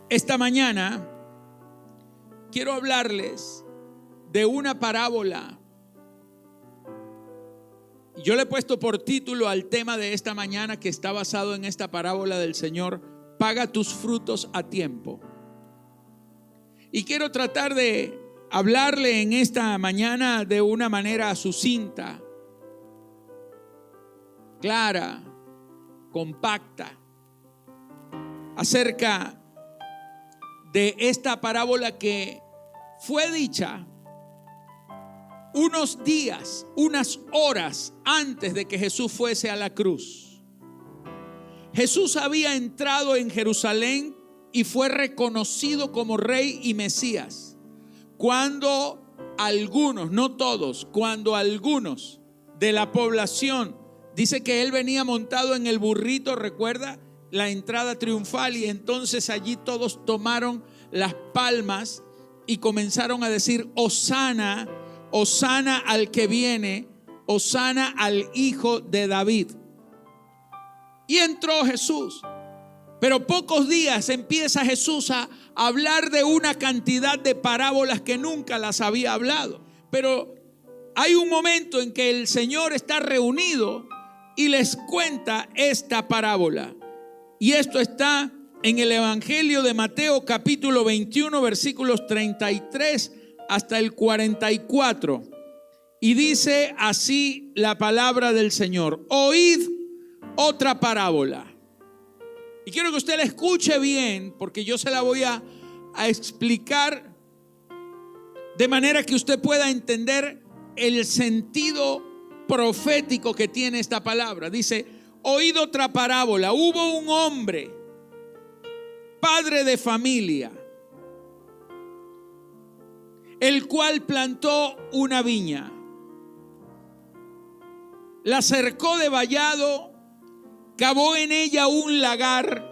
Esta mañana quiero hablarles de una parábola. Yo le he puesto por título al tema de esta mañana, que está basado en esta parábola del Señor: paga tus frutos a tiempo. Y quiero tratar de hablarle en esta mañana de una manera sucinta, clara, compacta, acerca de esta parábola que fue dicha unos días, unas horas antes de que Jesús fuese a la cruz. Jesús había entrado en Jerusalén y fue reconocido como Rey y Mesías, cuando algunos, no todos, cuando algunos de la población, dice que él venía montado en el burrito, recuerda la entrada triunfal, y entonces allí todos tomaron las palmas y comenzaron a decir: Hosana, Hosana al que viene, Hosana al hijo de David. Y entró Jesús. Pero pocos días empieza Jesús a hablar de una cantidad de parábolas que nunca las había hablado. Pero hay un momento en que el Señor está reunido y les cuenta esta parábola. Y esto está en el Evangelio de Mateo, capítulo 21, versículos 33 hasta el 44. Y dice así la palabra del Señor: oíd otra parábola. Y quiero que usted la escuche bien, porque yo se la voy a explicar de manera que usted pueda entender el sentido profético que tiene esta palabra. Dice: oíd otra parábola. Hubo un hombre, padre de familia, el cual plantó una viña, la cercó de vallado, cavó en ella un lagar,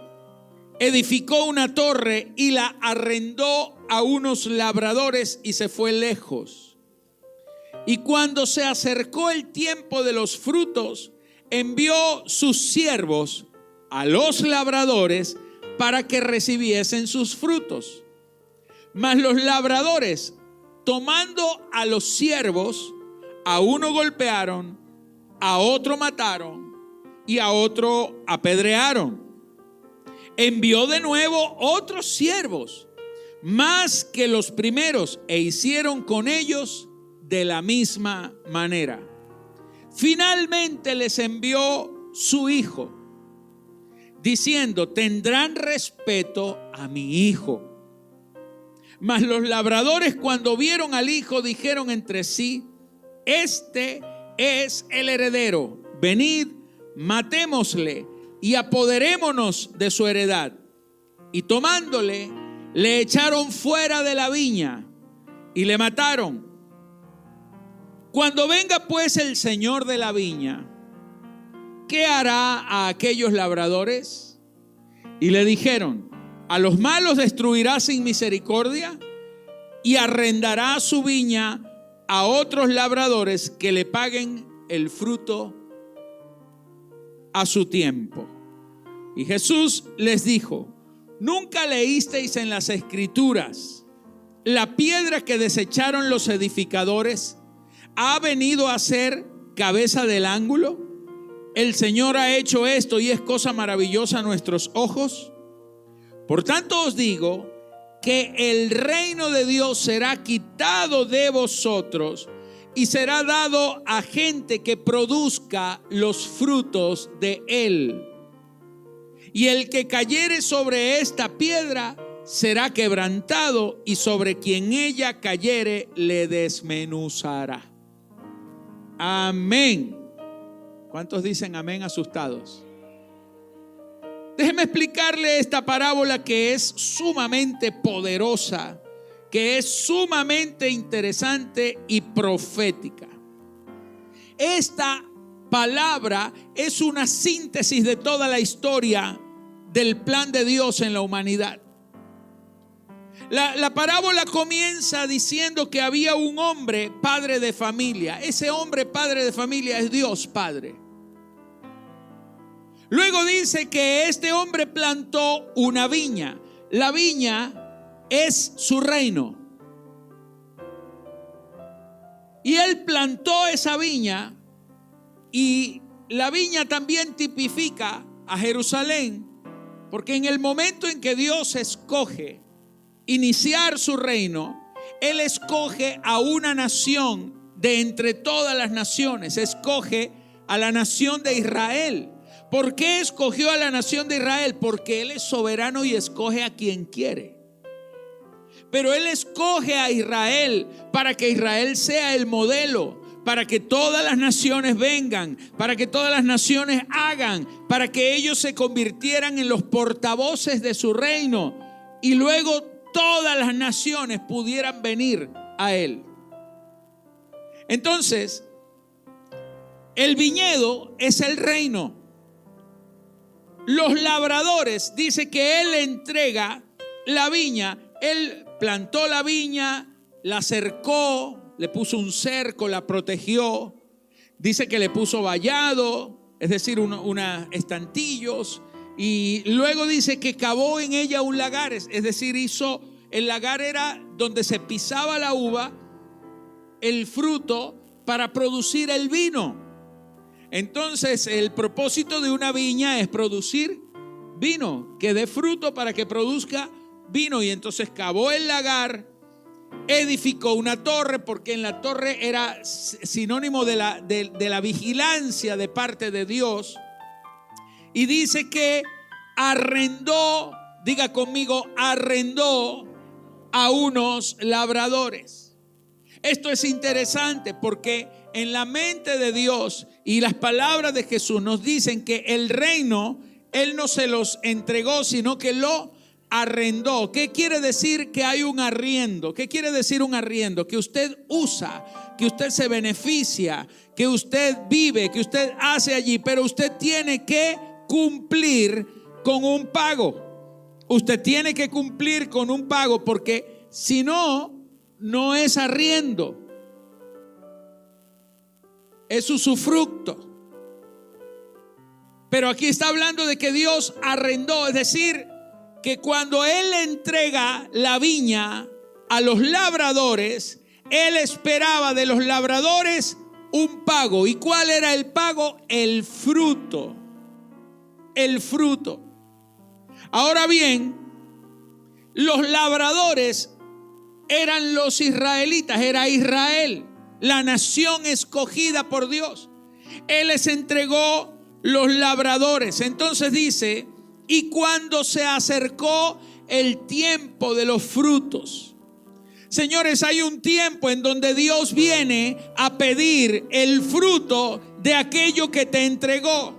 edificó una torre y la arrendó a unos labradores y se fue lejos. Y cuando se acercó el tiempo de los frutos, envió sus siervos a los labradores para que recibiesen sus frutos. Mas los labradores, tomando a los siervos, a uno golpearon, a otro mataron y a otro apedrearon. Envió de nuevo otros siervos, más que los primeros, e hicieron con ellos de la misma manera. Finalmente les envió su hijo, diciendo: tendrán respeto a mi hijo. Mas los labradores, cuando vieron al hijo, dijeron entre sí: este es el heredero, venid, matémosle y apoderémonos de su heredad. Y tomándole, le echaron fuera de la viña y le mataron. Cuando venga pues el señor de la viña, ¿qué hará a aquellos labradores? Y le dijeron: a los malos destruirá sin misericordia y arrendará su viña a otros labradores que le paguen el fruto a su tiempo. Y Jesús les dijo: ¿nunca leísteis en las Escrituras: la piedra que desecharon los edificadores ha venido a ser cabeza del ángulo? El Señor ha hecho esto y es cosa maravillosa a nuestros ojos. Por tanto os digo que el reino de Dios será quitado de vosotros y será dado a gente que produzca los frutos de él. Y el que cayere sobre esta piedra será quebrantado, y sobre quien ella cayere le desmenuzará. Amén. ¿Cuántos dicen amén asustados? Déjeme explicarle esta parábola, que es sumamente poderosa, que es sumamente interesante y profética. Esta palabra es una síntesis de toda la historia del plan de Dios en la humanidad. La parábola comienza diciendo que había un hombre padre de familia. Ese hombre padre de familia es Dios Padre. Luego dice que este hombre plantó una viña. la viña es su reino. Y él plantó esa viña, y la viña también tipifica a Jerusalén, porque en el momento en que Dios escoge iniciar su reino, Él escoge a una nación de entre todas las naciones, escoge a la nación de Israel. ¿Por qué escogió a la nación de Israel? Porque Él es soberano y escoge a quien quiere. Pero Él escoge a Israel para que Israel sea el modelo, para que todas las naciones vengan, para que todas las naciones hagan, para que ellos se convirtieran en los portavoces de su reino, y luego todas las naciones pudieran venir a Él. Entonces, el viñedo es el reino. Los labradores, dice que Él entrega la viña. Él plantó la viña, la cercó, le puso un cerco, la protegió. Dice que le puso vallado, es decir, estantillos. Y luego dice que cavó en ella un lagar, es decir, el lagar era donde se pisaba la uva, el fruto, para producir el vino. Entonces, el propósito de una viña es producir vino, que dé fruto para que produzca vino. Y entonces cavó el lagar, edificó una torre, porque en la torre era sinónimo de la vigilancia de parte de Dios. Y dice que arrendó, diga conmigo, arrendó a unos labradores. Esto es interesante porque en la mente de Dios y las palabras de Jesús nos dicen que el reino Él no se los entregó, sino que lo arrendó. ¿Qué quiere decir que hay un arriendo? ¿Qué quiere decir un arriendo? Que usted usa, que usted se beneficia, que usted vive, que usted hace allí, pero usted tiene que cumplir con un pago. Usted tiene que cumplir con un pago, porque si no, no es arriendo, es usufructo. Pero aquí está hablando de que Dios arrendó, es decir, que cuando Él entrega la viña a los labradores, Él esperaba de los labradores un pago. ¿Y cuál era el pago? El fruto. El fruto. Ahora bien, los labradores eran los israelitas, era Israel, la nación escogida por Dios. Él les entregó los labradores. Entonces dice: y cuando se acercó el tiempo de los frutos. Señores, hay un tiempo en donde Dios viene a pedir el fruto de aquello que te entregó.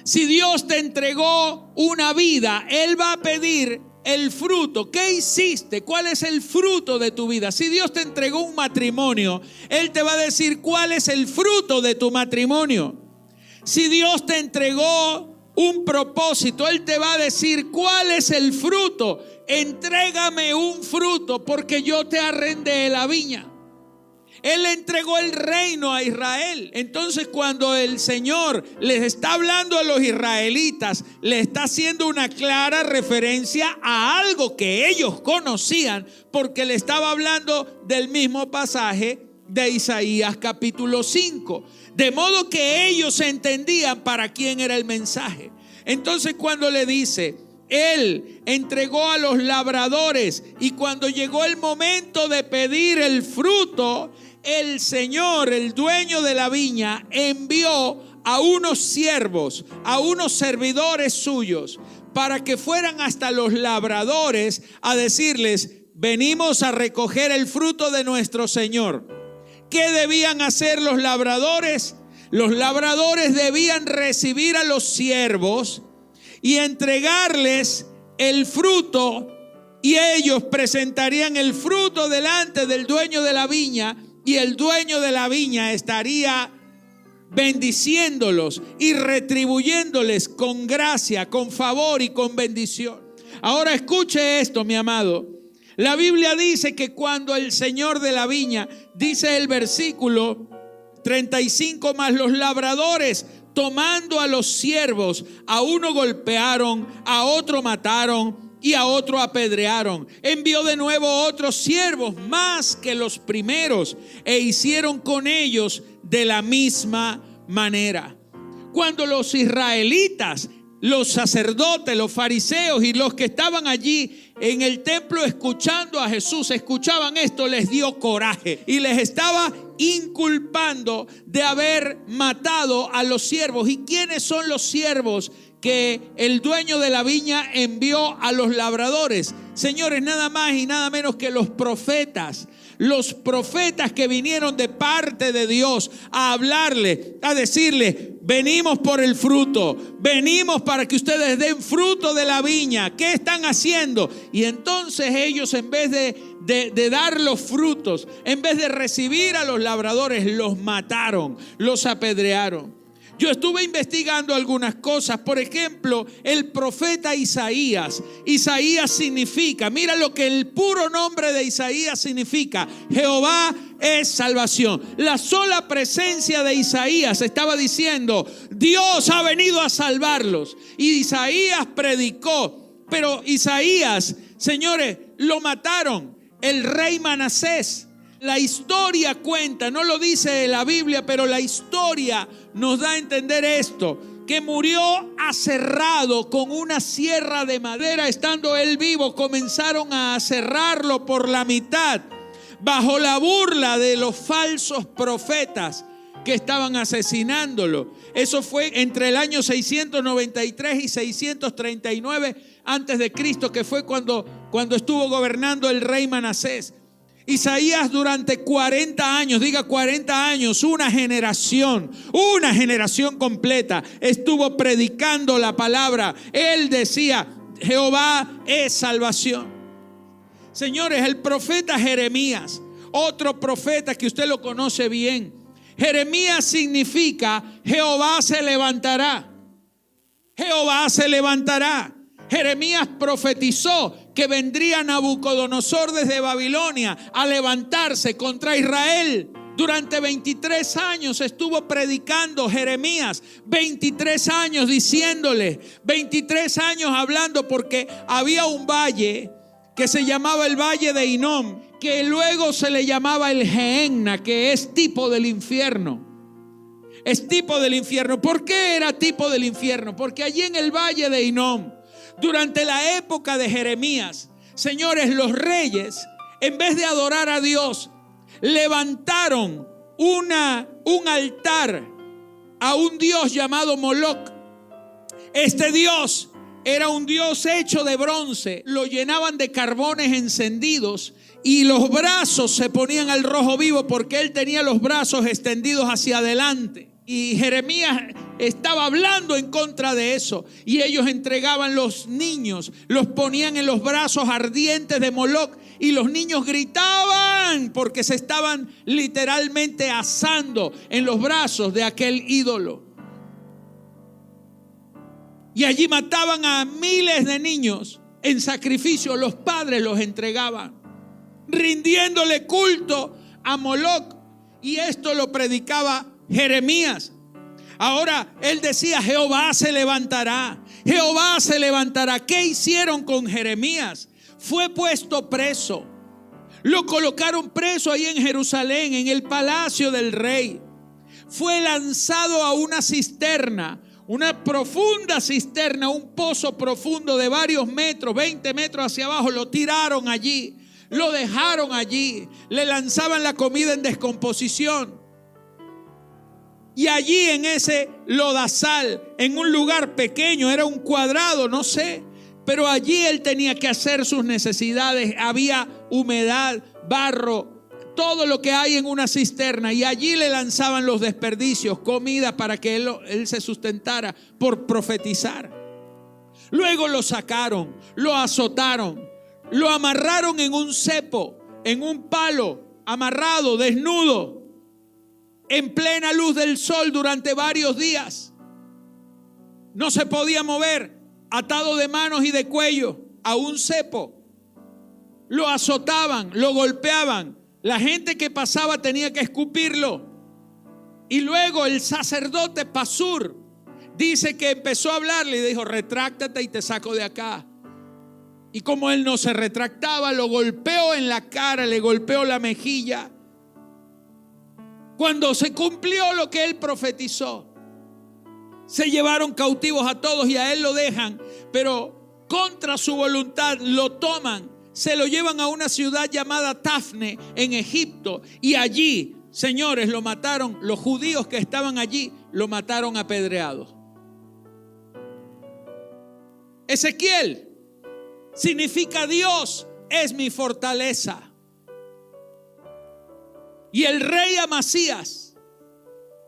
Si Dios te entregó una vida, Él va a pedir el fruto. ¿Qué hiciste? ¿Cuál es el fruto de tu vida? Si Dios te entregó un matrimonio, Él te va a decir cuál es el fruto de tu matrimonio. Si Dios te entregó un propósito, Él te va a decir cuál es el fruto. Entrégame un fruto, porque yo te arrendé la viña. Él le entregó el reino a Israel. Entonces, cuando el Señor les está hablando a los israelitas, le está haciendo una clara referencia a algo que ellos conocían, porque le estaba hablando del mismo pasaje de Isaías capítulo 5. De modo que ellos entendían para quién era el mensaje. Entonces, cuando le dice: Él entregó a los labradores, y cuando llegó el momento de pedir el fruto, el Señor, el dueño de la viña, envió a unos siervos, a unos servidores suyos, para que fueran hasta los labradores a decirles: venimos a recoger el fruto de nuestro Señor. ¿Qué debían hacer los labradores? Los labradores debían recibir a los siervos y entregarles el fruto, y ellos presentarían el fruto delante del dueño de la viña, y el dueño de la viña estaría bendiciéndolos y retribuyéndoles con gracia, con favor y con bendición. Ahora escuche esto, mi amado. La Biblia dice que cuando el Señor de la viña, dice el versículo 35, más los labradores, tomando a los siervos, a uno golpearon, a otro mataron, y a otro apedrearon. Envió de nuevo otros siervos más que los primeros e hicieron con ellos de la misma manera. Cuando los israelitas, los sacerdotes, los fariseos y los que estaban allí en el templo escuchando a Jesús, escuchaban esto, les dio coraje y les estaba inculpando de haber matado a los siervos. ¿Y quiénes son los siervos que el dueño de la viña envió a los labradores? Señores, nada más y nada menos que los profetas. Los profetas que vinieron de parte de Dios a hablarle, a decirle: venimos por el fruto, venimos para que ustedes den fruto de la viña. ¿Qué están haciendo? Y entonces ellos, en vez de dar los frutos, en vez de recibir a los labradores, los mataron, los apedrearon. Yo estuve investigando algunas cosas. Por ejemplo, el profeta Isaías. Isaías significa, mira lo que el puro nombre de Isaías significa: Jehová es salvación. La sola presencia de Isaías estaba diciendo: Dios ha venido a salvarlos. Y Isaías predicó. Pero Isaías, señores, lo mataron. El rey Manasés. La historia cuenta, no lo dice la Biblia, pero la historia nos da a entender esto: que murió aserrado con una sierra de madera. Estando él vivo, comenzaron a aserrarlo por la mitad, bajo la burla de los falsos profetas que estaban asesinándolo. Eso fue entre el año 693 y 639 antes de Cristo, que fue cuando estuvo gobernando el rey Manasés. Isaías durante 40 años, diga 40 años, una generación completa estuvo predicando la palabra. Él decía: Jehová es salvación. Señores, el profeta Jeremías, otro profeta que usted lo conoce bien. Jeremías significa Jehová se levantará. Jehová se levantará. Jeremías profetizó que vendría Nabucodonosor desde Babilonia a levantarse contra Israel. Durante 23 años estuvo predicando Jeremías, 23 años diciéndole, 23 años hablando, porque había un valle que se llamaba el Valle de Hinnom, que luego se le llamaba el Gehenna, que es tipo del infierno. Es tipo del infierno. ¿Por qué era tipo del infierno? Porque allí en el Valle de Hinnom, durante la época de Jeremías, señores, los reyes, en vez de adorar a Dios, levantaron un altar a un dios llamado Moloc. Este dios era un dios hecho de bronce. Lo llenaban de carbones encendidos y los brazos se ponían al rojo vivo, porque él tenía los brazos extendidos hacia adelante. Y Jeremías estaba hablando en contra de eso. Y ellos entregaban los niños, los ponían en los brazos ardientes de Moloc. Y los niños gritaban porque se estaban literalmente asando en los brazos de aquel ídolo. Y allí mataban a miles de niños en sacrificio. Los padres los entregaban, rindiéndole culto a Moloc. Y esto lo predicaba Jeremías. Ahora él decía: Jehová se levantará, Jehová se levantará. ¿Qué hicieron con Jeremías? Fue puesto preso. Lo colocaron preso ahí en Jerusalén, en el palacio del rey. Fue lanzado a una cisterna, una profunda cisterna, un pozo profundo de varios metros, 20 metros hacia abajo. Lo tiraron allí, lo dejaron allí, le lanzaban la comida en descomposición. Y allí en ese lodazal, en un lugar pequeño, era un cuadrado, no sé, pero allí él tenía que hacer sus necesidades. Había humedad, barro, todo lo que hay en una cisterna. Y allí le lanzaban los desperdicios, comida para que él se sustentara por profetizar. Luego lo sacaron, lo azotaron, lo amarraron en un cepo, en un palo, amarrado, desnudo, en plena luz del sol durante varios días. No se podía mover, atado de manos y de cuello a un cepo. Lo azotaban, lo golpeaban. La gente que pasaba tenía que escupirlo. Y luego el sacerdote Pasur dice que empezó a hablarle y dijo: retráctate y te saco de acá. Y como él no se retractaba, lo golpeó en la cara, le golpeó la mejilla. Cuando se cumplió lo que él profetizó, se llevaron cautivos a todos y a él lo dejan, pero contra su voluntad lo toman, se lo llevan a una ciudad llamada Tafne en Egipto, y allí, señores, lo mataron. Los judíos que estaban allí lo mataron apedreados. Ezequiel significa Dios es mi fortaleza. Y el rey Amasías,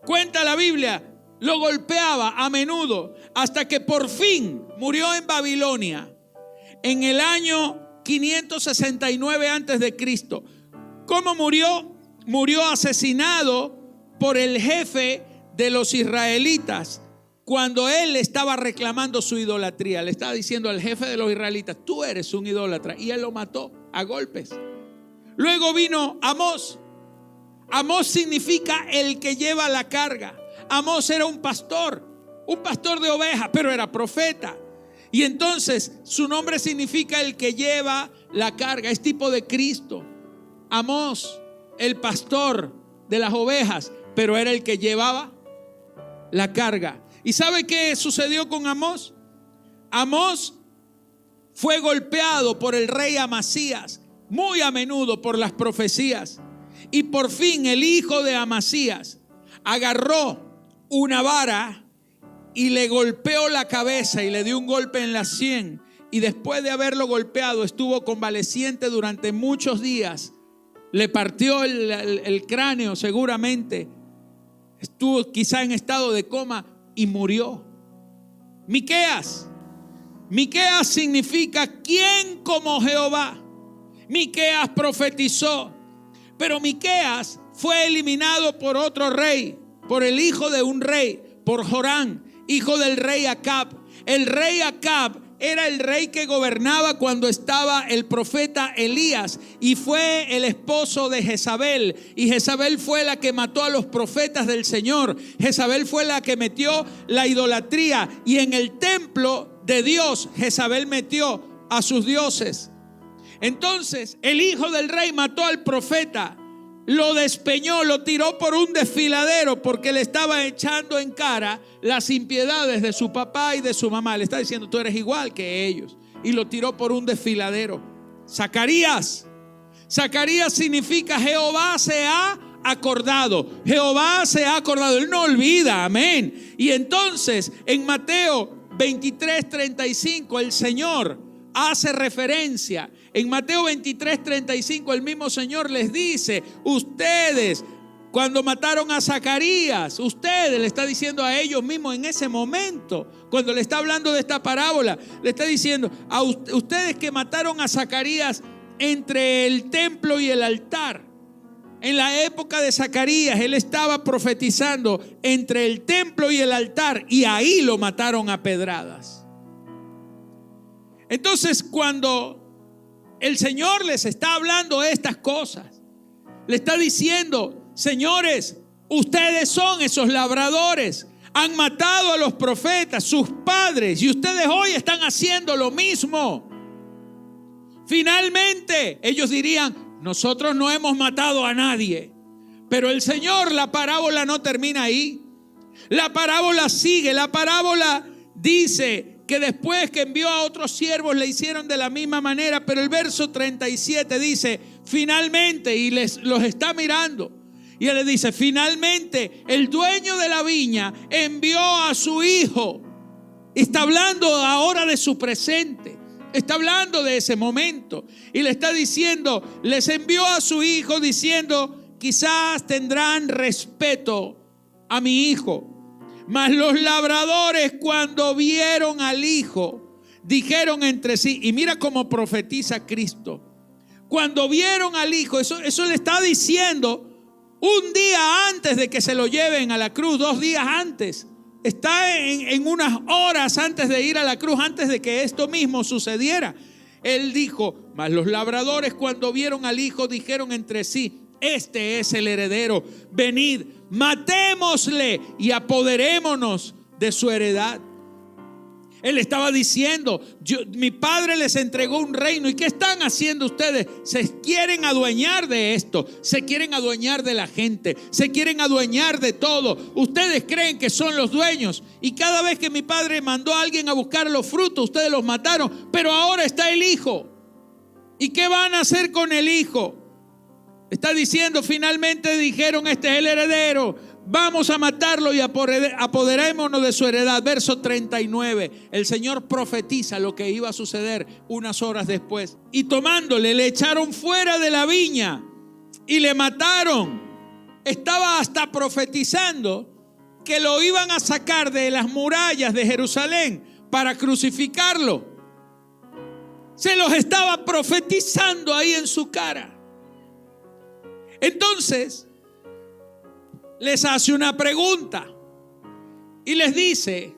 cuenta la Biblia, lo golpeaba a menudo hasta que por fin murió en Babilonia en el año 569 antes de Cristo. ¿Cómo murió? Murió asesinado por el jefe de los israelitas cuando él estaba reclamando su idolatría. Le estaba diciendo al jefe de los israelitas: tú eres un idólatra, y él lo mató a golpes. Luego vino Amós. Amós significa el que lleva la carga. Amós era un pastor de ovejas, pero era profeta. Y entonces su nombre significa el que lleva la carga. Es tipo de Cristo. Amós, el pastor de las ovejas, pero era el que llevaba la carga. ¿Y sabe qué sucedió con Amós? Amós fue golpeado por el rey Amasías muy a menudo por las profecías. Y por fin el hijo de Amasías agarró una vara y le golpeó la cabeza y le dio un golpe en la sien. Y después de haberlo golpeado estuvo convaleciente durante muchos días. Le partió el cráneo seguramente. Estuvo quizá en estado de coma y murió. Miqueas significa ¿quién como Jehová? Miqueas profetizó, pero Miqueas fue eliminado por otro rey, por el hijo de un rey, por Jorán, hijo del rey Acab. El rey Acab era el rey que gobernaba cuando estaba el profeta Elías, y fue el esposo de Jezabel. Y Jezabel fue la que mató a los profetas del Señor. Jezabel fue la que metió la idolatría, y en el templo de Dios Jezabel metió a sus dioses. Entonces el hijo del rey mató al profeta, lo despeñó, lo tiró por un desfiladero porque le estaba echando en cara las impiedades de su papá y de su mamá. Le está diciendo: tú eres igual que ellos. Y lo tiró por un desfiladero. Zacarías significa Jehová se ha acordado. Jehová se ha acordado. Él no olvida. Amén. Y entonces en Mateo 23:35 el Señor hace referencia. En Mateo 23:35 el mismo Señor les dice: ustedes, cuando mataron a Zacarías, ustedes, le está diciendo a ellos mismos en ese momento, cuando le está hablando de esta parábola, le está diciendo: a ustedes que mataron a Zacarías entre el templo y el altar. En la época de Zacarías, él estaba profetizando entre el templo y el altar, y ahí lo mataron a pedradas. Entonces, cuando el Señor les está hablando estas cosas, le está diciendo: señores, ustedes son esos labradores, han matado a los profetas, sus padres, y ustedes hoy están haciendo lo mismo. Finalmente ellos dirían: nosotros no hemos matado a nadie. Pero el Señor, la parábola no termina ahí. La parábola sigue. La parábola dice que después que envió a otros siervos le hicieron de la misma manera. Pero el verso 37 dice: finalmente, y los está mirando, y él le dice: finalmente el dueño de la viña envió a su hijo. Está hablando ahora de su presente, está hablando de ese momento, y le está diciendo: les envió a su hijo diciendo: quizás tendrán respeto a mi hijo. Mas los labradores, cuando vieron al hijo, dijeron entre sí. Y mira cómo profetiza Cristo. Cuando vieron al hijo, eso le está diciendo un día antes de que se lo lleven a la cruz, 2 días antes. Está en unas horas antes de ir a la cruz, antes de que esto mismo sucediera. Él dijo: mas los labradores, cuando vieron al hijo, dijeron entre sí: este es el heredero, venid, matémosle y apoderémonos de su heredad. Él estaba diciendo, mi padre les entregó un reino. ¿Y qué están haciendo ustedes? Se quieren adueñar de esto. Se quieren adueñar de la gente. Se quieren adueñar de todo. Ustedes creen que son los dueños. Y cada vez que mi padre mandó a alguien a buscar los frutos, ustedes los mataron. Pero ahora está el hijo. ¿Y qué van a hacer con el hijo? Está diciendo, finalmente dijeron, este es el heredero. Vamos a matarlo y apoderémonos de su heredad. Verso 39. El Señor profetiza lo que iba a suceder unas horas después. Y tomándole, le echaron fuera de la viña y le mataron. Estaba hasta profetizando que lo iban a sacar de las murallas de Jerusalén para crucificarlo. Se los estaba profetizando ahí en su cara. Entonces les hace una pregunta y les dice: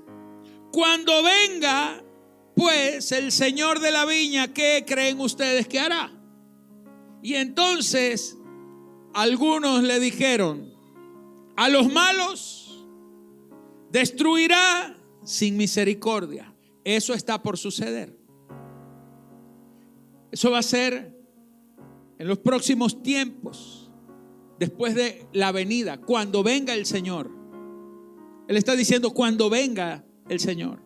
cuando venga pues el Señor de la viña, ¿qué creen ustedes que hará? Y entonces algunos le dijeron: a los malos destruirá sin misericordia. Eso está por suceder. Eso va a ser en los próximos tiempos. Después de la venida, cuando venga el Señor. Él está diciendo cuando venga el Señor.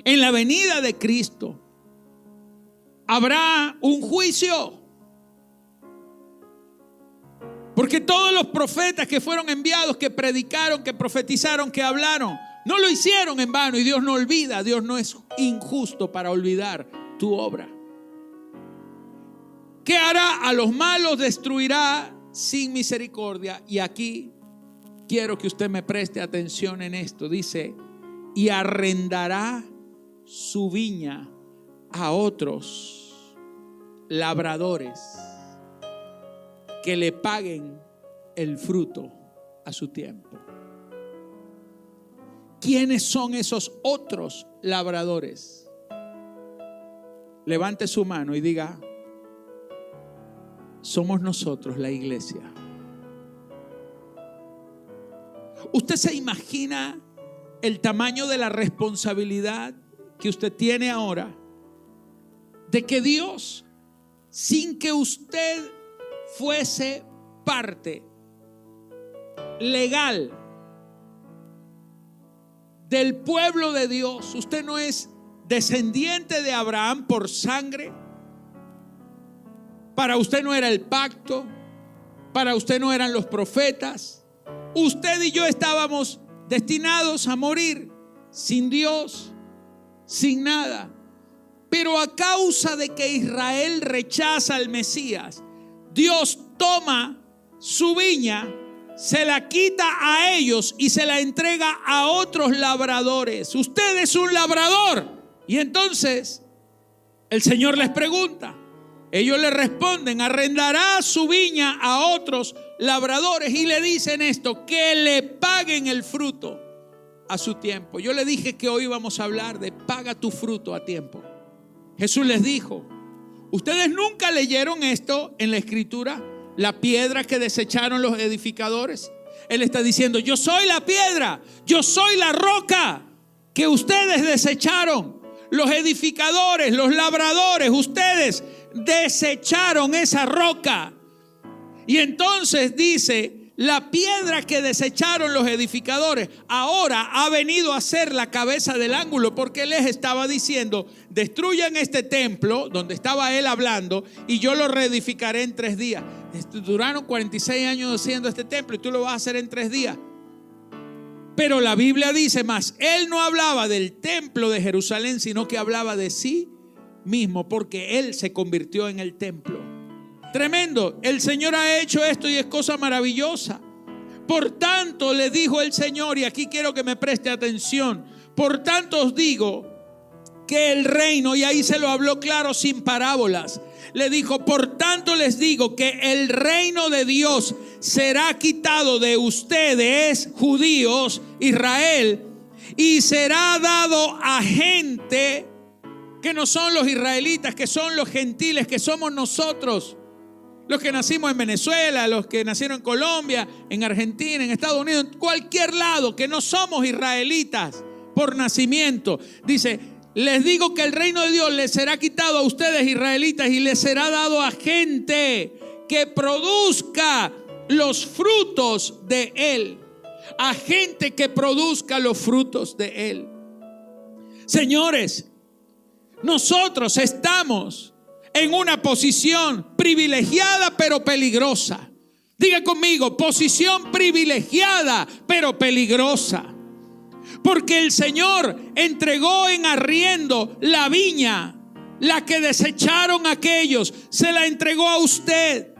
En la venida de Cristo habrá un juicio. Porque todos los profetas que fueron enviados, que predicaron, que profetizaron, que hablaron, no lo hicieron en vano. Y Dios no olvida. Dios no es injusto para olvidar tu obra. ¿Qué hará? A los malos destruirá sin misericordia. Y aquí quiero que usted me preste atención en esto. Dice: y arrendará su viña a otros labradores que le paguen el fruto a su tiempo. ¿Quiénes son esos otros labradores? Levante su mano y diga: somos nosotros, la iglesia. ¿Usted se imagina el tamaño de la responsabilidad que usted tiene ahora? De que Dios, sin que usted fuese parte legal del pueblo de Dios, usted no es descendiente de Abraham por sangre. Para usted no era el pacto, para usted no eran los profetas. Usted y yo estábamos destinados a morir sin Dios, sin nada. Pero a causa de que Israel rechaza al Mesías, Dios toma su viña, se la quita a ellos y se la entrega a otros labradores. Usted es un labrador. Y entonces el Señor les pregunta. Ellos le responden: arrendará su viña a otros labradores. Y le dicen esto: que le paguen el fruto a su tiempo. Yo le dije que hoy vamos a hablar de paga tu fruto a tiempo. Jesús les dijo: ¿ustedes nunca leyeron esto en la Escritura? La piedra que desecharon los edificadores. Él está diciendo: yo soy la piedra, yo soy la roca que ustedes desecharon. Los edificadores, los labradores, ustedes desecharon esa roca. Y entonces dice: la piedra que desecharon los edificadores ahora ha venido a ser la cabeza del ángulo, porque les estaba diciendo: destruyan este templo donde estaba él hablando y yo lo reedificaré en 3 días. Duraron 46 años haciendo este templo y tú lo vas a hacer en 3 días. Pero la Biblia dice más: él no hablaba del templo de Jerusalén, sino que hablaba de sí mismo, porque él se convirtió en el templo. Tremendo. El Señor ha hecho esto y es cosa maravillosa. Por tanto, le dijo el Señor, y aquí quiero que me preste atención: por tanto os digo que el reino, y ahí se lo habló claro sin parábolas, le dijo: por tanto les digo que el reino de Dios será quitado de ustedes, judíos, Israel, y será dado a gente que no son los israelitas, que son los gentiles, que somos nosotros, los que nacimos en Venezuela, los que nacieron en Colombia, en Argentina, en Estados Unidos, en cualquier lado, que no somos israelitas por nacimiento. Dice, les digo que el reino de Dios les será quitado a ustedes, israelitas, y les será dado a gente que produzca los frutos de él. A gente que produzca los frutos de él. Señores, nosotros estamos en una posición privilegiada pero peligrosa. Diga conmigo, posición privilegiada pero peligrosa. Porque el Señor entregó en arriendo la viña, la que desecharon aquellos, se la entregó a usted.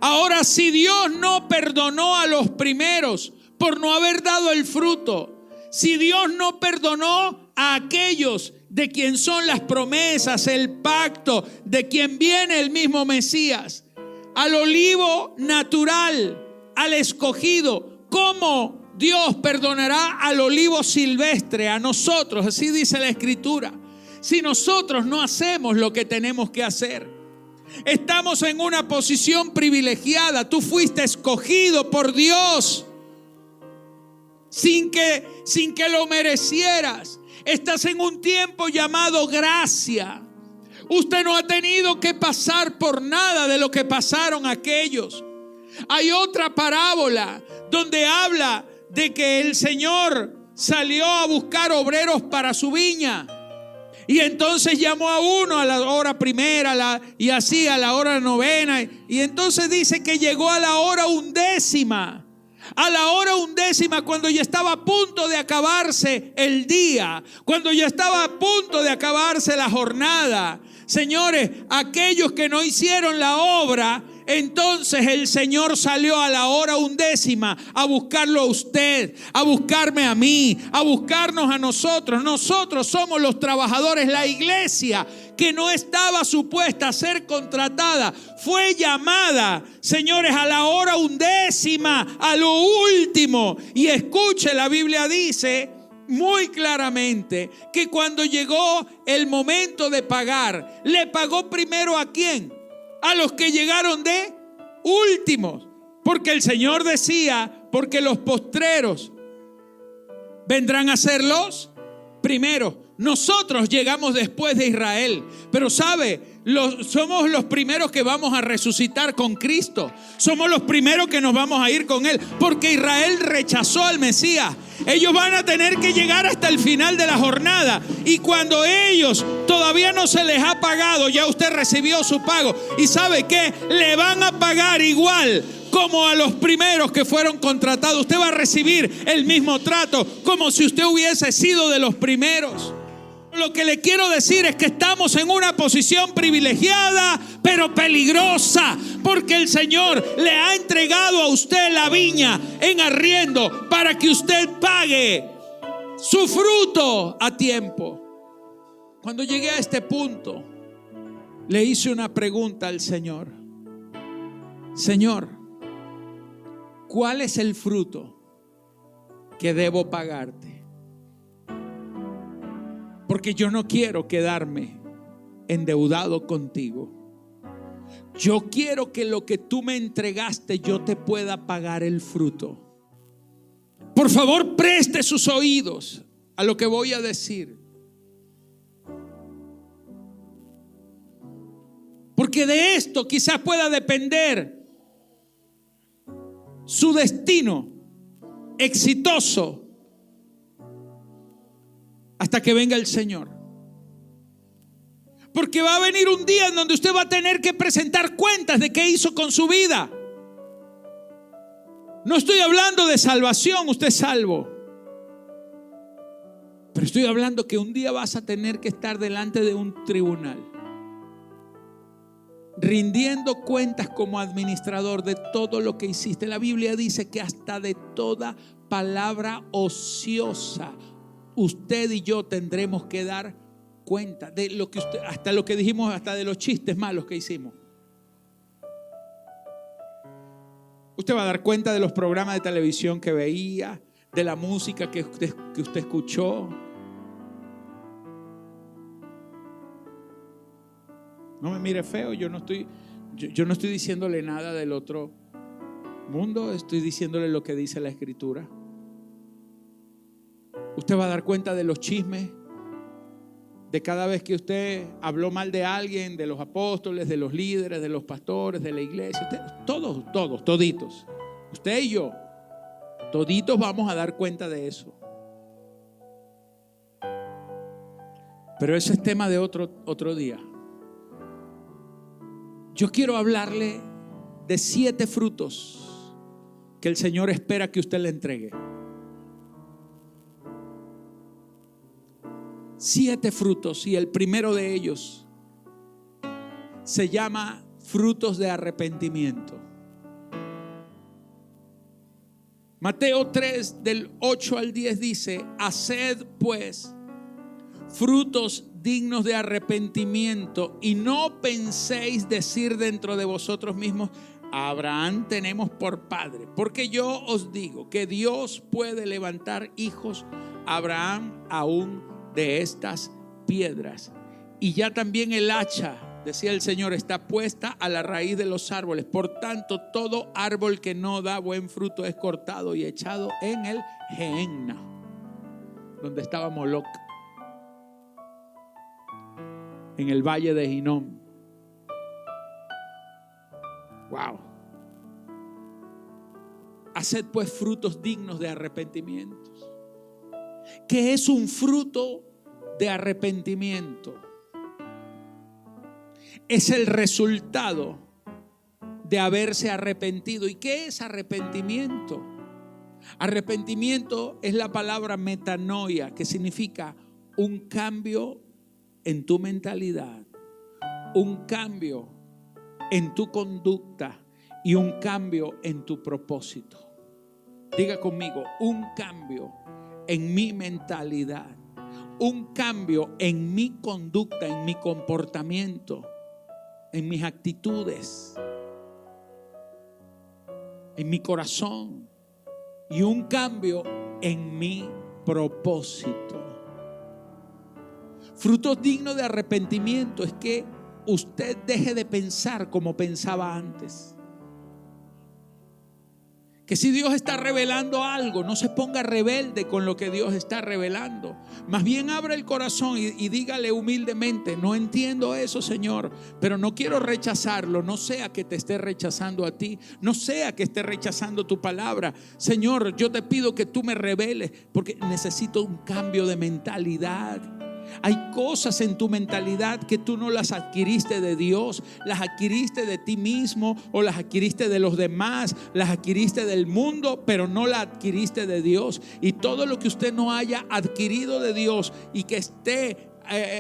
Ahora, si Dios no perdonó a los primeros por no haber dado el fruto, si Dios no perdonó a aquellos de quien son las promesas, el pacto, de quien viene el mismo Mesías, al olivo natural, al escogido, ¿cómo Dios perdonará al olivo silvestre, a nosotros? Así dice la Escritura. Si nosotros no hacemos lo que tenemos que hacer, estamos en una posición privilegiada. Tú fuiste escogido por Dios sin que lo merecieras. Estás en un tiempo llamado gracia. Usted no ha tenido que pasar por nada de lo que pasaron aquellos. Hay otra parábola donde habla de que el Señor salió a buscar obreros para su viña. Y entonces llamó a uno a la hora primera y así a la hora novena. Y entonces dice que llegó a la hora undécima. A la hora undécima, cuando ya estaba a punto de acabarse el día, cuando ya estaba a punto de acabarse la jornada. Señores, aquellos que no hicieron la obra, entonces el Señor salió a la hora undécima a buscarlo a usted, a buscarme a mí, a buscarnos a nosotros. Nosotros somos los trabajadores. La iglesia, que no estaba supuesta a ser contratada, fue llamada, señores, a la hora undécima, a lo último. Y escuche, la Biblia dice muy claramente que cuando llegó el momento de pagar, le pagó primero ¿a quién? A los que llegaron de últimos. Porque el Señor decía, porque los postreros vendrán a ser los primeros. Nosotros llegamos después de Israel, pero ¿sabe? Somos los primeros que vamos a resucitar con Cristo. Somos los primeros que nos vamos a ir con Él, porque Israel rechazó al Mesías. Ellos van a tener que llegar hasta el final de la jornada, y cuando ellos todavía no se les ha pagado, ya usted recibió su pago. ¿Y sabe qué? Le van a pagar igual como a los primeros que fueron contratados. Usted va a recibir el mismo trato como si usted hubiese sido de los primeros. Lo que le quiero decir es que estamos en una posición privilegiada pero peligrosa, porque el Señor le ha entregado a usted la viña en arriendo para que usted pague su fruto a tiempo. Cuando llegué a este punto, le hice una pregunta al Señor. Señor, ¿cuál es el fruto que debo pagarte? Porque yo no quiero quedarme endeudado contigo. Yo quiero que lo que tú me entregaste, yo te pueda pagar el fruto. Por favor, preste sus oídos a lo que voy a decir. Porque de esto quizás pueda depender su destino exitoso hasta que venga el Señor. Porque va a venir un día en donde usted va a tener que presentar cuentas de qué hizo con su vida. No estoy hablando de salvación, usted es salvo. Pero estoy hablando que un día vas a tener que estar delante de un tribunal, rindiendo cuentas como administrador de todo lo que hiciste. La Biblia dice que hasta de toda palabra ociosa usted y yo tendremos que dar cuenta de lo que usted, hasta lo que dijimos, hasta de los chistes malos que hicimos. Usted va a dar cuenta de los programas de televisión que veía, de la música que usted escuchó. No me mire feo, yo no estoy diciéndole nada del otro mundo, estoy diciéndole lo que dice la Escritura. Usted va a dar cuenta de los chismes, de cada vez que usted habló mal de alguien, de los apóstoles, de los líderes, de los pastores, de la iglesia. Usted, toditos. Usted y yo, toditos vamos a dar cuenta de eso. Pero ese es tema de otro día. Yo quiero hablarle de 7 frutos que el Señor espera que usted le entregue. 7 frutos, y el primero de ellos se llama frutos de arrepentimiento. Mateo 3 del 8 al 10 dice: haced pues frutos dignos de arrepentimiento, y no penséis decir dentro de vosotros mismos: a Abraham tenemos por padre. Porque yo os digo que Dios puede levantar hijos a Abraham aún de estas piedras. Y ya también el hacha, decía el Señor, está puesta a la raíz de los árboles. Por tanto, todo árbol que no da buen fruto es cortado y echado en el Gehenna, donde estaba Moloc, en el valle de Hinnom. Wow. Haced pues frutos dignos de arrepentimiento. ¿Qué es un fruto de arrepentimiento? Es el resultado de haberse arrepentido. ¿Y qué es arrepentimiento? Arrepentimiento es la palabra metanoia, que significa un cambio en tu mentalidad, un cambio en tu conducta y un cambio en tu propósito. Diga conmigo: un cambio en mi mentalidad, un cambio en mi conducta, en mi comportamiento, en mis actitudes, en mi corazón, y un cambio en mi propósito. Frutos dignos de arrepentimiento es que usted deje de pensar como pensaba antes. Que si Dios está revelando algo, no se ponga rebelde con lo que Dios está revelando. Más bien abra el corazón y dígale humildemente: no entiendo eso, Señor, pero no quiero rechazarlo. No sea que te esté rechazando a ti, no sea que esté rechazando tu palabra. Señor, yo te pido que tú me reveles, porque necesito un cambio de mentalidad. Hay cosas en tu mentalidad que tú no las adquiriste de Dios, las adquiriste de ti mismo, o las adquiriste de los demás, las adquiriste del mundo, pero no las adquiriste de Dios. Y todo lo que usted no haya adquirido de Dios y que esté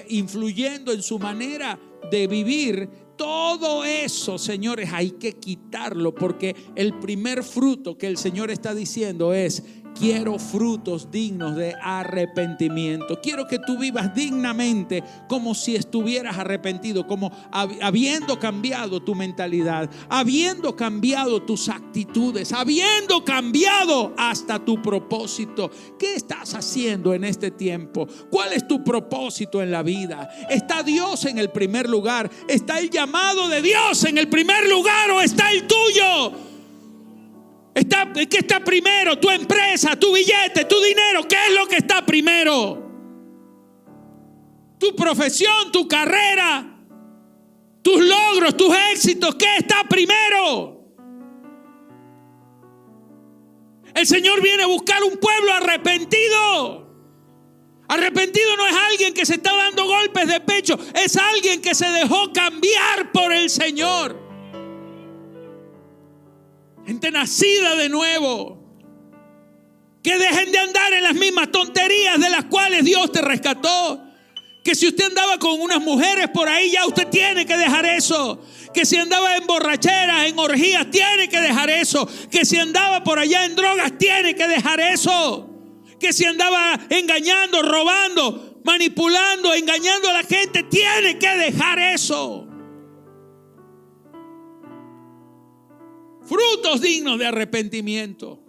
influyendo en su manera de vivir, todo eso, señores, hay que quitarlo, porque el primer fruto que el Señor está diciendo es: quiero frutos dignos de arrepentimiento. Quiero que tú vivas dignamente, como si estuvieras arrepentido, como habiendo cambiado tu mentalidad, habiendo cambiado tus actitudes, habiendo cambiado hasta tu propósito. ¿Qué estás haciendo en este tiempo? ¿Cuál es tu propósito en la vida? ¿Está Dios en el primer lugar? ¿Está el llamado de Dios en el primer lugar, o está el tuyo? ¿Qué está primero? ¿Tu empresa, tu billete, tu dinero? ¿Qué es lo que está primero? ¿Tu profesión, tu carrera, tus logros, tus éxitos? ¿Qué está primero? El Señor viene a buscar un pueblo arrepentido. Arrepentido no es alguien que se está dando golpes de pecho, es alguien que se dejó cambiar por el Señor. Gente nacida de nuevo, que dejen de andar en las mismas tonterías de las cuales Dios te rescató. Que si usted andaba con unas mujeres por ahí, ya usted tiene que dejar eso. Que si andaba en borracheras, en orgías, tiene que dejar eso. Que si andaba por allá en drogas, tiene que dejar eso. Que si andaba engañando, robando, manipulando, engañando a la gente, tiene que dejar eso. Frutos dignos de arrepentimiento.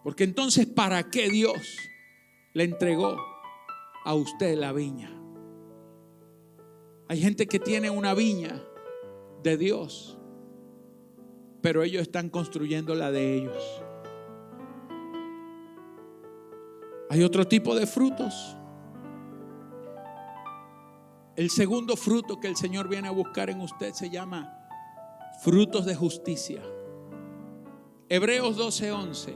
Porque entonces, ¿para qué Dios le entregó a usted la viña? Hay gente que tiene una viña de Dios, pero ellos están construyendo la de ellos. Hay otro tipo de frutos. El segundo fruto que el Señor viene a buscar en usted se llama frutos de justicia. Hebreos 12:11.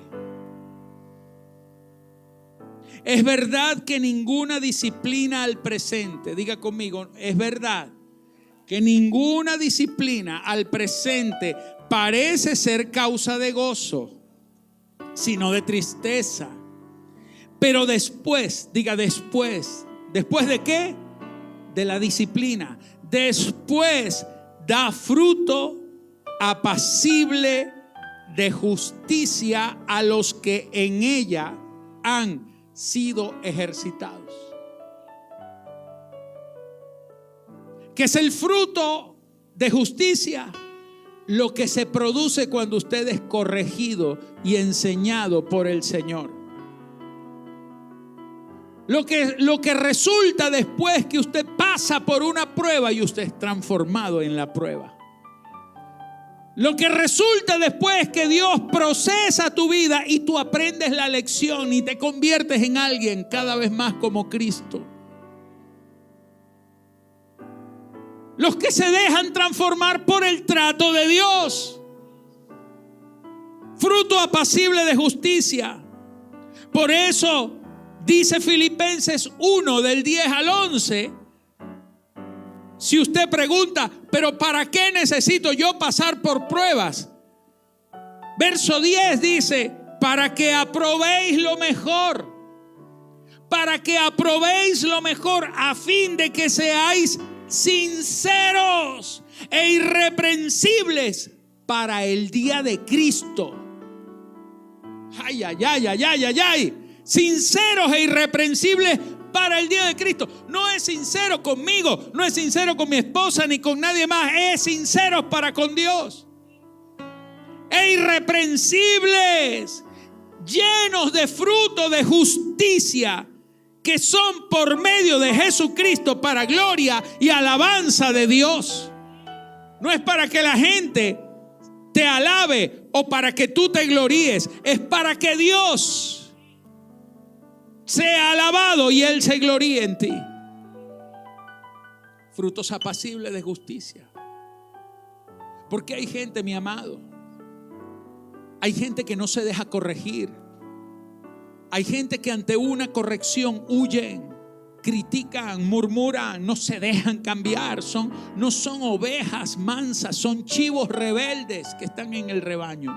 Es verdad que ninguna disciplina al presente, diga conmigo, es verdad que ninguna disciplina al presente parece ser causa de gozo, sino de tristeza. Pero después, diga después. ¿Después de qué? De la disciplina. Después da fruto apacible de justicia a los que en ella han sido ejercitados. ¿Qué es el fruto de justicia? Lo que se produce cuando usted es corregido y enseñado por el Señor. Lo que resulta después que usted pasa por una prueba y usted es transformado en la prueba. Lo que resulta después que Dios procesa tu vida y tú aprendes la lección y te conviertes en alguien cada vez más como Cristo. Los que se dejan transformar por el trato de Dios. Fruto apacible de justicia. Por eso dice Filipenses 1 del 10 al 11. Si usted pregunta, pero ¿para qué necesito yo pasar por pruebas? Verso 10 dice, para que aprobéis lo mejor. Para que aprobéis lo mejor, a fin de que seáis sinceros e irreprensibles para el día de Cristo. Ay, ay, ay, ay, ay, ay, ay. Sinceros e irreprensibles para el día de Cristo. No es sincero conmigo, no es sincero con mi esposa ni con nadie más. Es sincero para con Dios. E irreprensibles, llenos de fruto de justicia, que son por medio de Jesucristo para gloria y alabanza de Dios. No es para que la gente te alabe o para que tú te gloríes. Es para que Dios sea alabado y Él se gloríe en ti. Frutos apacibles de justicia. Porque hay gente, mi amado, hay gente que no se deja corregir. Hay gente que ante una corrección huyen, critican, murmuran, no se dejan cambiar. No son ovejas mansas, son chivos rebeldes que están en el rebaño.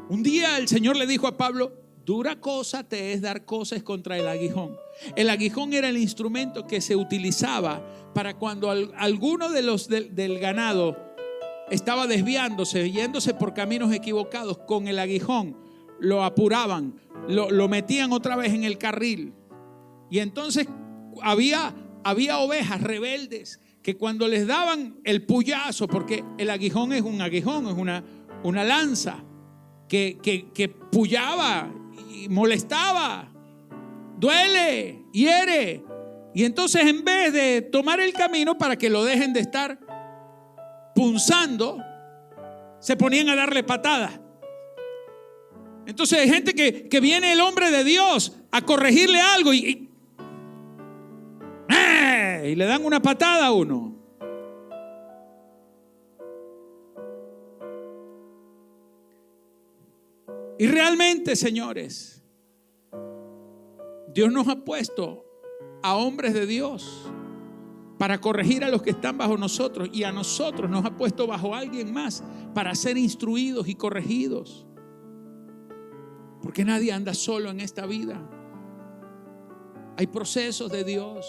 Un día el Señor le dijo a Pablo, dura cosa te es dar coces contra el aguijón. El aguijón era el instrumento que se utilizaba para cuando alguno de los del ganado estaba desviándose, yéndose por caminos equivocados. Con el aguijón lo apuraban, lo metían otra vez en el carril. Y entonces había ovejas rebeldes que cuando les daban el puyazo, porque el aguijón es un aguijón, es una lanza que pullaba y molestaba, duele, hiere. Y entonces en vez de tomar el camino para que lo dejen de estar punzando, se ponían a darle patadas. Entonces hay gente que viene el hombre de Dios a corregirle algo y le dan una patada a uno. Y realmente, señores, Dios nos ha puesto a hombres de Dios para corregir a los que están bajo nosotros, y a nosotros nos ha puesto bajo alguien más para ser instruidos y corregidos. Porque nadie anda solo en esta vida. Hay procesos de Dios.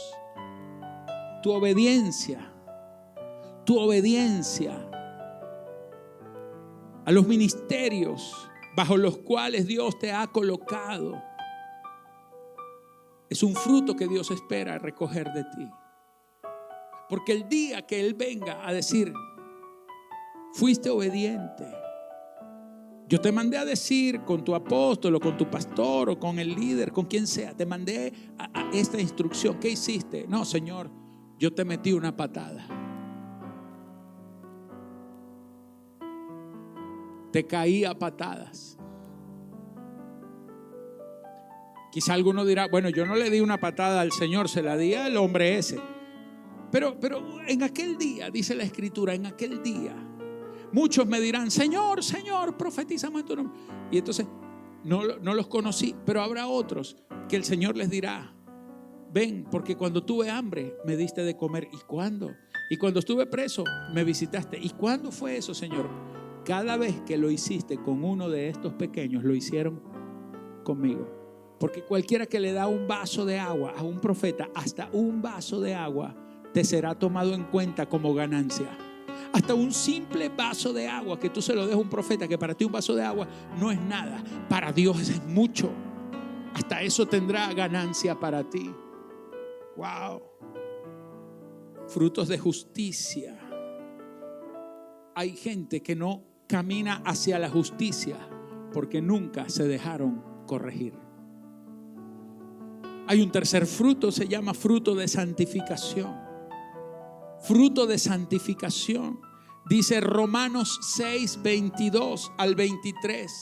Tu obediencia a los ministerios bajo los cuales Dios te ha colocado es un fruto que Dios espera recoger de ti. Porque el día que Él venga a decir, fuiste obediente, Yo te mandé a decir con tu apóstol o con tu pastor o con el líder, con quien sea, te mandé a esta instrucción. ¿Qué hiciste? No, Señor, yo te metí una patada. Te caí a patadas. Quizá alguno dirá, bueno, yo no le di una patada al Señor, se la di al hombre ese. Pero en aquel día, dice la Escritura, en aquel día, muchos me dirán, Señor, Señor, profetizamos en tu nombre. Y entonces no los conocí, pero habrá otros que el Señor les dirá, ven, porque cuando tuve hambre me diste de comer. ¿Y cuándo? Y cuando estuve preso me visitaste. ¿Y cuándo fue eso, Señor? Cada vez que lo hiciste con uno de estos pequeños, lo hicieron conmigo. Porque cualquiera que le da un vaso de agua a un profeta, hasta un vaso de agua, te será tomado en cuenta como ganancia. Hasta un simple vaso de agua que tú se lo des a un profeta, que para ti un vaso de agua no es nada, para Dios es mucho. Hasta eso tendrá ganancia para ti. Wow. Frutos de justicia. Hay gente que no camina hacia la justicia porque nunca se dejaron corregir. Hay un tercer fruto, se llama fruto de santificación. Fruto de santificación. Dice Romanos 6, 22 al 23.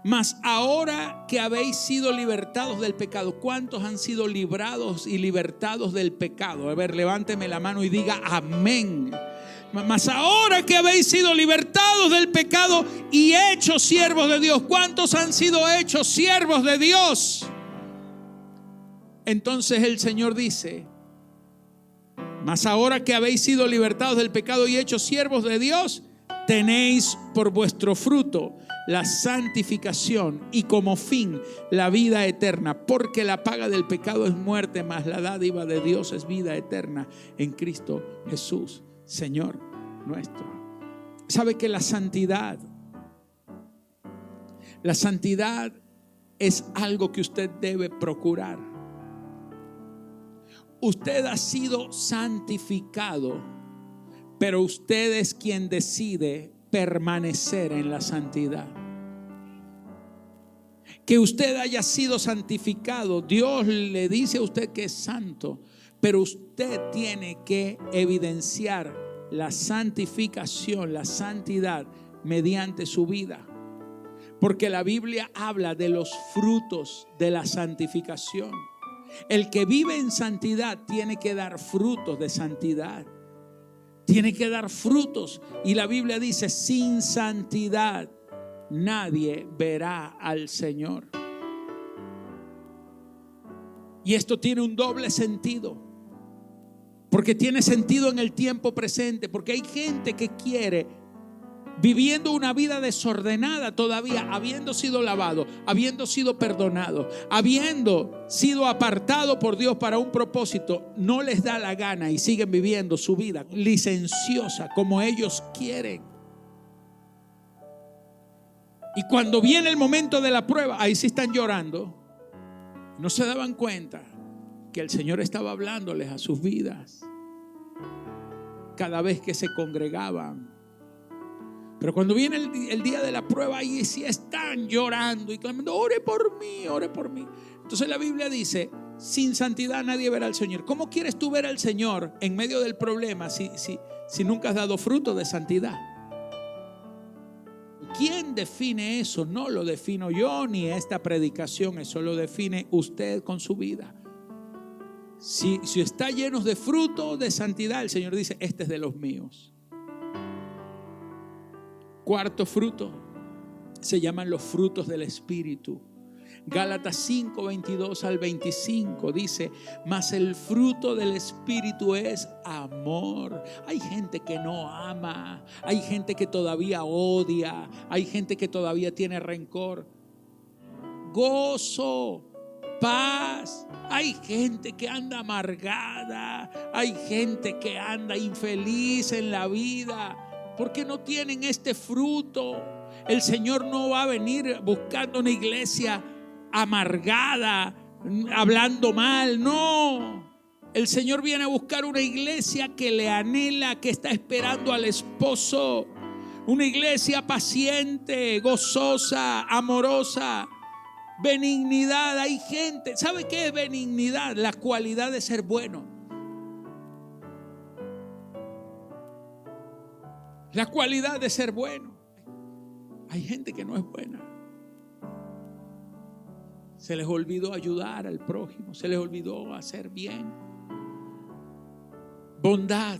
Mas ahora que habéis sido libertados del pecado. ¿Cuántos han sido librados y libertados del pecado? A ver, levánteme la mano y diga amén. Mas ahora que habéis sido libertados del pecado y hechos siervos de Dios. ¿Cuántos han sido hechos siervos de Dios? Entonces el Señor dice, mas ahora que habéis sido libertados del pecado y hechos siervos de Dios, tenéis por vuestro fruto la santificación y como fin la vida eterna, porque la paga del pecado es muerte, mas la dádiva de Dios es vida eterna en Cristo Jesús, Señor nuestro. ¿Sabe que la santidad es algo que usted debe procurar? Usted ha sido santificado, pero usted es quien decide permanecer en la santidad. Que usted haya sido santificado, Dios le dice a usted que es santo, pero usted tiene que evidenciar la santificación, la santidad mediante su vida. Porque la Biblia habla de los frutos de la santificación. El que vive en santidad tiene que dar frutos de santidad. Tiene que dar frutos. Y la Biblia dice, sin santidad nadie verá al Señor. Y esto tiene un doble sentido. Porque tiene sentido en el tiempo presente. Porque hay gente que quiere, viviendo una vida desordenada todavía, habiendo sido lavado, habiendo sido perdonado, habiendo sido apartado por Dios para un propósito, no les da la gana y siguen viviendo su vida licenciosa como ellos quieren. Y cuando viene el momento de la prueba, ahí sí están llorando. No se daban cuenta que el Señor estaba hablándoles a sus vidas cada vez que se congregaban. Pero cuando viene el día de la prueba, ahí sí están llorando y clamando, ore por mí, ore por mí. Entonces la Biblia dice, sin santidad nadie verá al Señor. ¿Cómo quieres tú ver al Señor en medio del problema si nunca has dado fruto de santidad? ¿Quién define eso? No lo defino yo ni esta predicación, eso lo define usted con su vida. Si está lleno de fruto de santidad, el Señor dice, este es de los míos. Cuarto fruto, se llaman los frutos del Espíritu. Gálatas 5, 22 al 25 dice, mas el fruto del Espíritu es amor. Hay gente que no ama, hay gente que todavía odia, hay gente que todavía tiene rencor. Gozo, paz. Hay gente que anda amargada, hay gente que anda infeliz en la vida. Porque no tienen este fruto. El Señor no va a venir buscando una iglesia amargada, hablando mal. No. El Señor viene a buscar una iglesia que le anhela, que está esperando al esposo. Una iglesia paciente, gozosa, amorosa, benignidad. Hay gente, ¿sabe qué es benignidad? La cualidad de ser bueno. La cualidad de ser bueno. Hay gente que no es buena. Se les olvidó ayudar al prójimo, se les olvidó hacer bien. Bondad.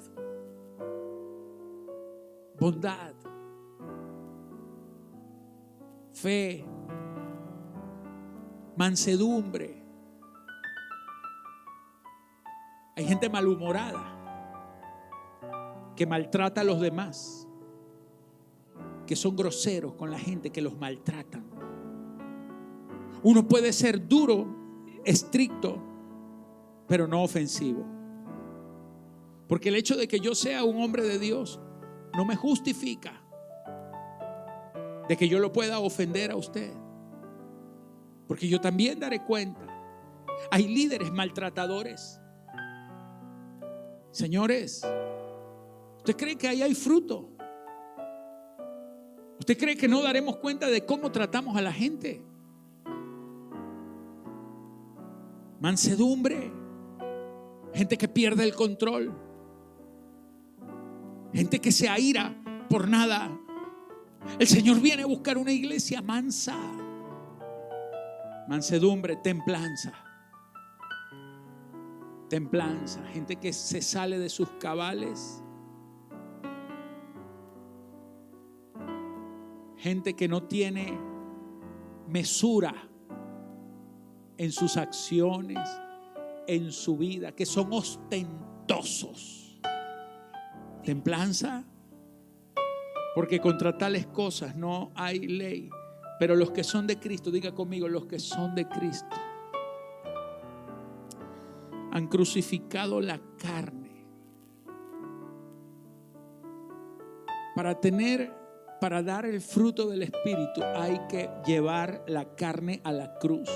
Bondad. Fe. Mansedumbre. Hay gente malhumorada que maltrata a los demás, que son groseros con la gente que los maltratan. Uno puede ser duro, estricto, pero no ofensivo. Porque el hecho de que yo sea un hombre de Dios no me justifica de que yo lo pueda ofender a usted. Porque yo también daré cuenta. Hay líderes maltratadores. Señores, ¿usted cree que ahí hay fruto? ¿Usted cree que no daremos cuenta de cómo tratamos a la gente? Mansedumbre. Gente que pierde el control. Gente que se aira por nada. El Señor viene a buscar una iglesia mansa. Mansedumbre, templanza. Templanza. Gente que se sale de sus cabales. Gente que no tiene mesura en sus acciones, en su vida, que son ostentosos. Templanza, porque contra tales cosas no hay ley. Pero los que son de Cristo, diga conmigo, los que son de Cristo han crucificado la carne para dar el fruto del Espíritu. Hay que llevar la carne a la cruz.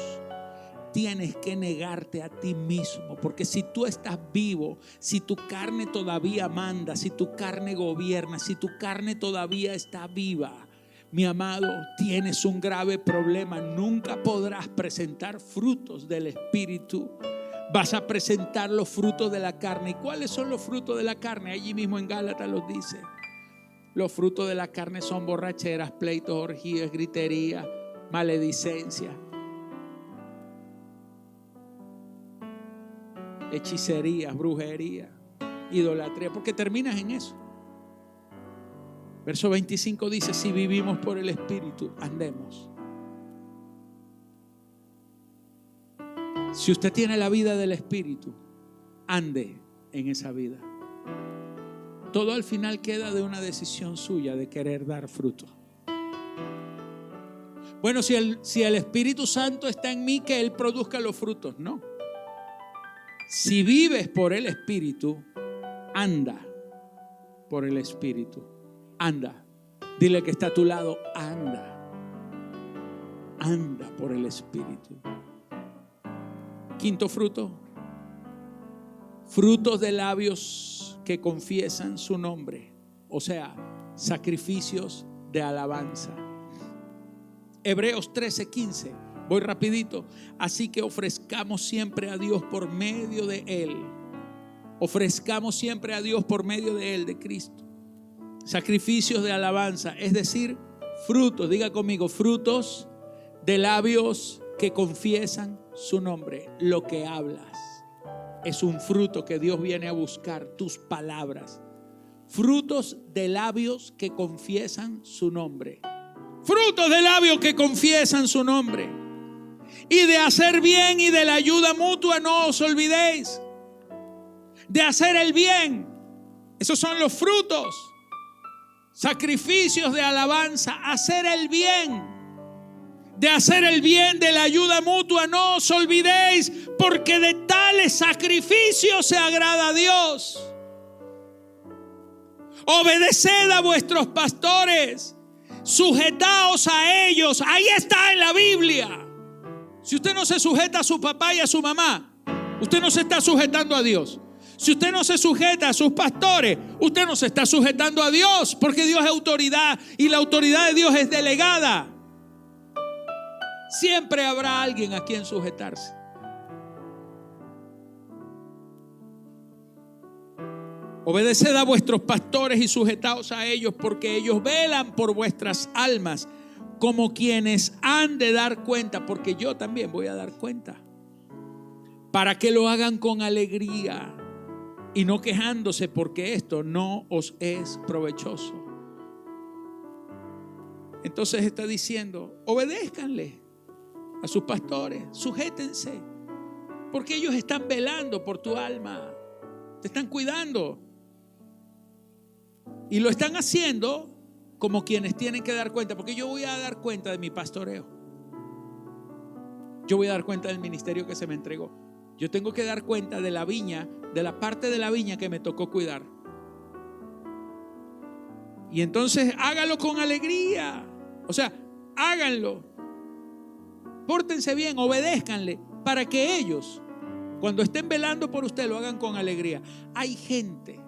Tienes que negarte a ti mismo, porque si tú estás vivo, si tu carne todavía manda, si tu carne gobierna, si tu carne todavía está viva, mi amado, tienes un grave problema. Nunca podrás presentar frutos del Espíritu. Vas a presentar los frutos de la carne. ¿Y cuáles son los frutos de la carne? Allí mismo en Gálatas los dice. Los frutos de la carne son borracheras, pleitos, orgías, gritería, maledicencia, hechicerías, brujería, idolatría, porque terminas en eso. Verso 25 dice: si vivimos por el Espíritu, andemos. Si usted tiene la vida del Espíritu, ande en esa vida. Todo al final queda de una decisión suya de querer dar fruto. Bueno, si el Espíritu Santo está en mí, que Él produzca los frutos. No. Si vives por el Espíritu, anda por el Espíritu. Anda. Dile que está a tu lado: anda. Anda por el Espíritu. Quinto fruto: frutos de labios que confiesan su nombre. O sea, sacrificios de alabanza. Hebreos 13:15. Voy rapidito. Así que ofrezcamos siempre a Dios por medio de Él. Ofrezcamos siempre a Dios por medio de Él, de Cristo, sacrificios de alabanza, es decir, frutos. Diga conmigo: frutos de labios que confiesan su nombre. Lo que hablas es un fruto que Dios viene a buscar. Tus palabras. Frutos de labios que confiesan su nombre. Frutos de labios que confiesan su nombre. Y de hacer bien y de la ayuda mutua no os olvidéis. De hacer el bien. Esos son los frutos. Sacrificios de alabanza. Hacer el bien. De hacer el bien, de la ayuda mutua no os olvidéis, porque de tales sacrificios se agrada a Dios. Obedeced a vuestros pastores, sujetaos a ellos. Ahí está en la Biblia. Si usted no se sujeta a su papá y a su mamá, usted no se está sujetando a Dios. Si usted no se sujeta a sus pastores, usted no se está sujetando a Dios, porque Dios es autoridad y la autoridad de Dios es delegada. Siempre habrá alguien a quien sujetarse. Obedeced a vuestros pastores y sujetaos a ellos, porque ellos velan por vuestras almas, como quienes han de dar cuenta, porque yo también voy a dar cuenta, para que lo hagan con alegría y no quejándose, porque esto no os es provechoso. Entonces está diciendo, obedézcanle a sus pastores, sujétense, porque ellos están velando por tu alma, te están cuidando. Y lo están haciendo como quienes tienen que dar cuenta, porque yo voy a dar cuenta de mi pastoreo. Yo voy a dar cuenta del ministerio que se me entregó. Yo tengo que dar cuenta de la viña, de la parte de la viña que me tocó cuidar. Y entonces hágalo con alegría. O sea, háganlo. Pórtense bien, obedézcanle, para que ellos, cuando estén velando por usted, lo hagan con alegría. Hay gente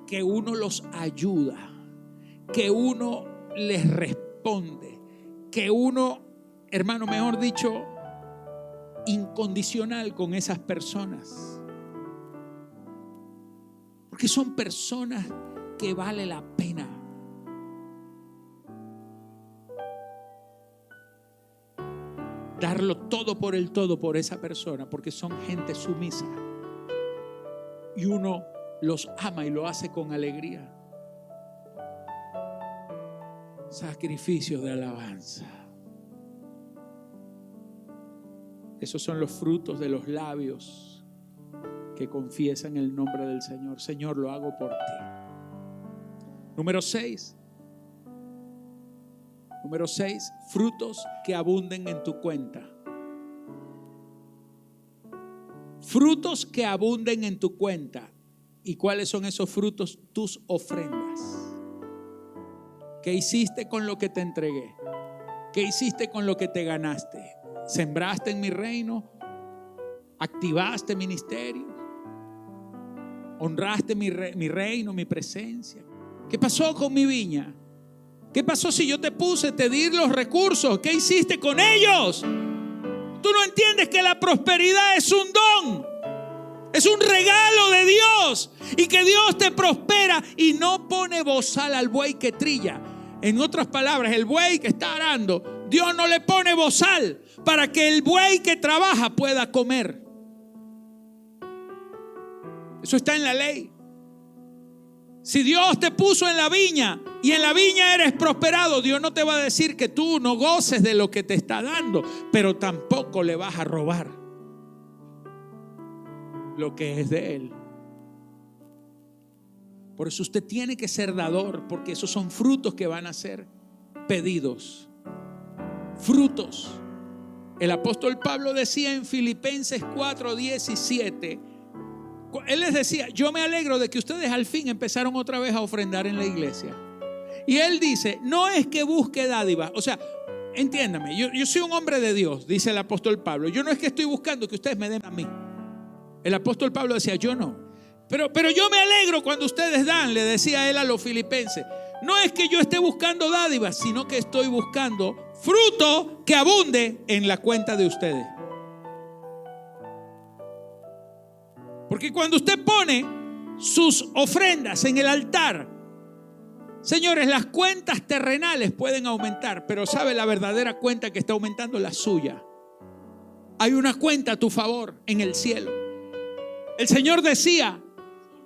que uno los ayuda, que uno les responde, que uno, hermano, mejor dicho, incondicional con esas personas, porque son personas que vale la pena. Darlo todo por el todo por esa persona, porque son gente sumisa y uno los ama y lo hace con alegría. Sacrificios de alabanza. Esos son los frutos de los labios que confiesan el nombre del Señor. Señor, lo hago por ti. Número 6. Frutos que abunden en tu cuenta. Frutos que abunden en tu cuenta. ¿Y cuáles son esos frutos? Tus ofrendas. ¿Qué hiciste con lo que te entregué? ¿Qué hiciste con lo que te ganaste? ¿Sembraste en mi reino? ¿Activaste ministerios? ¿Honraste mi reino, mi presencia? ¿Qué pasó con mi viña? ¿Qué pasó si yo te di los recursos? ¿Qué hiciste con ellos? Tú no entiendes que la prosperidad es un don. Es un regalo de Dios, y que Dios te prospera y no pone bozal al buey que trilla. En otras palabras, el buey que está arando, Dios no le pone bozal para que el buey que trabaja pueda comer. Eso está en la ley. Si Dios te puso en la viña y en la viña eres prosperado, Dios no te va a decir que tú no goces de lo que te está dando, pero tampoco le vas a robar lo que es de Él. Por eso usted tiene que ser dador, porque esos son frutos que van a ser pedidos. Frutos. El apóstol Pablo decía en Filipenses 4:17, él les decía, yo me alegro de que ustedes al fin empezaron otra vez a ofrendar en la iglesia. Y él dice, no es que busque dádivas, o sea, entiéndame, yo soy un hombre de Dios, dice el apóstol Pablo. Yo no es que estoy buscando que ustedes me den a mí. El apóstol Pablo decía, yo no. Pero yo me alegro cuando ustedes dan, le decía él a los filipenses. No es que yo esté buscando dádivas, sino que estoy buscando fruto que abunde en la cuenta de ustedes. Porque cuando usted pone sus ofrendas en el altar, señores, las cuentas terrenales pueden aumentar, pero ¿sabe la verdadera cuenta que está aumentando? La suya. Hay una cuenta a tu favor en el cielo. El Señor decía,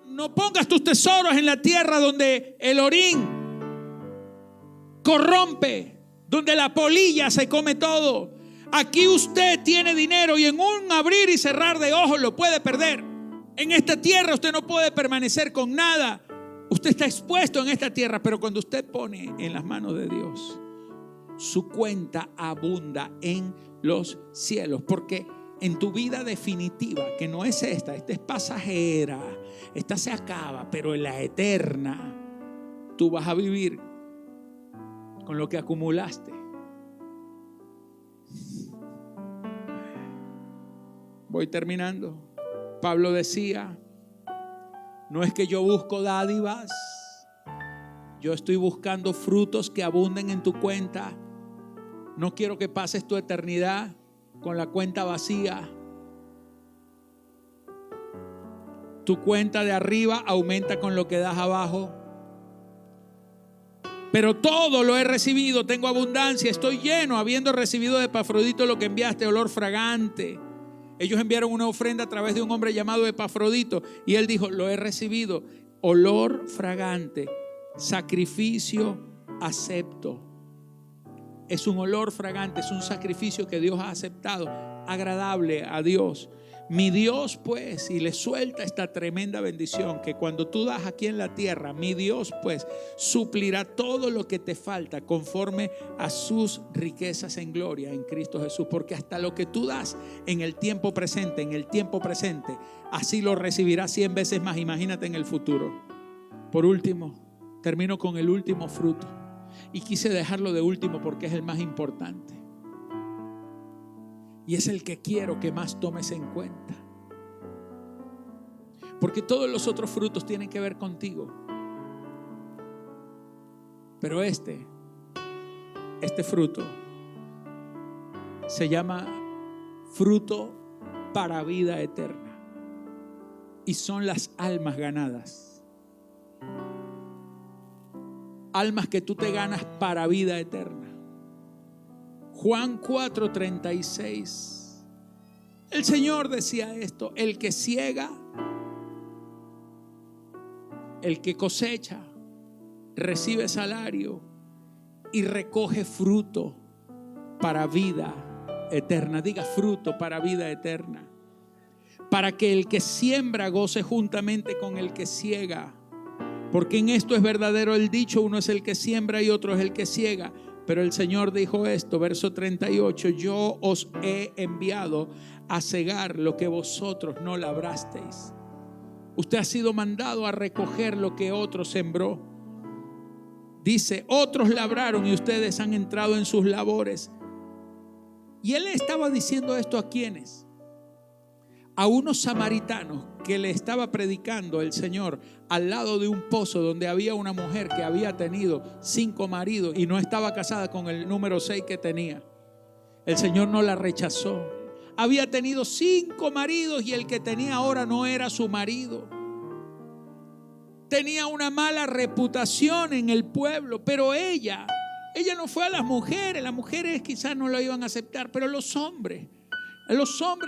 no pongas tus tesoros en la tierra donde el orín corrompe, donde la polilla se come todo. Aquí usted tiene dinero y en un abrir y cerrar de ojos lo puede perder. En esta tierra usted no puede permanecer con nada. Usted está expuesto en esta tierra, pero cuando usted pone en las manos de Dios, su cuenta abunda en los cielos, porque en tu vida definitiva, que no es esta es pasajera, esta se acaba, pero en la eterna tú vas a vivir con lo que acumulaste. Voy terminando. Pablo decía, no es que yo busco dádivas, yo estoy buscando frutos que abunden en tu cuenta. No quiero que pases tu eternidad con la cuenta vacía. Tu cuenta de arriba aumenta con lo que das abajo. Pero todo lo he recibido, tengo abundancia, estoy lleno, habiendo recibido de Epafrodito lo que enviaste, olor fragante. Ellos enviaron una ofrenda a través de un hombre llamado Epafrodito y él dijo, lo he recibido, olor fragante, sacrificio acepto. Es un olor fragante, es un sacrificio que Dios ha aceptado, agradable a Dios. Mi Dios pues, y le suelta esta tremenda bendición, que cuando tú das aquí en la tierra, mi Dios pues suplirá todo lo que te falta conforme a sus riquezas en gloria en Cristo Jesús. Porque hasta lo que tú das en el tiempo presente, así lo recibirás 100 veces más. Imagínate en el futuro. Por último, termino con el último fruto. Y quise dejarlo de último porque es el más importante. Y es el que quiero que más tomes en cuenta. Porque todos los otros frutos tienen que ver contigo. Pero este fruto se llama fruto para vida eterna. Y son las almas ganadas. Almas que tú te ganas para vida eterna. Juan 4:36. El Señor decía esto: el que siega, el que cosecha, recibe salario y recoge fruto para vida eterna. Diga, fruto para vida eterna. Para que el que siembra goce juntamente con el que siega. Porque en esto es verdadero el dicho: uno es el que siembra y otro es el que siega. Pero el Señor dijo esto, verso 38, yo os he enviado a segar lo que vosotros no labrasteis. Usted ha sido mandado a recoger lo que otro sembró. Dice, otros labraron y ustedes han entrado en sus labores. Y él estaba diciendo esto ¿a quiénes? A unos samaritanos que le estaba predicando el Señor al lado de un pozo donde había una mujer que había tenido 5 maridos y no estaba casada con el número 6 que tenía. El Señor no la rechazó. Había tenido 5 maridos y el que tenía ahora no era su marido. Tenía una mala reputación en el pueblo, pero ella no fue a las mujeres quizás no lo iban a aceptar, pero los hombres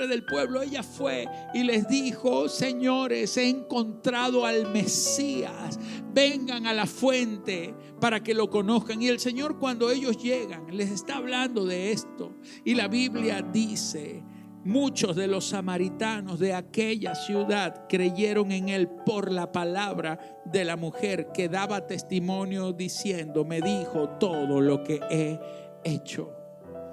del pueblo, ella fue y les dijo, señores, he encontrado al Mesías, vengan a la fuente para que lo conozcan. Y el Señor, cuando ellos llegan, les está hablando de esto. Y la Biblia dice, muchos de los samaritanos de aquella ciudad creyeron en él por la palabra de la mujer que daba testimonio diciendo, me dijo todo lo que he hecho.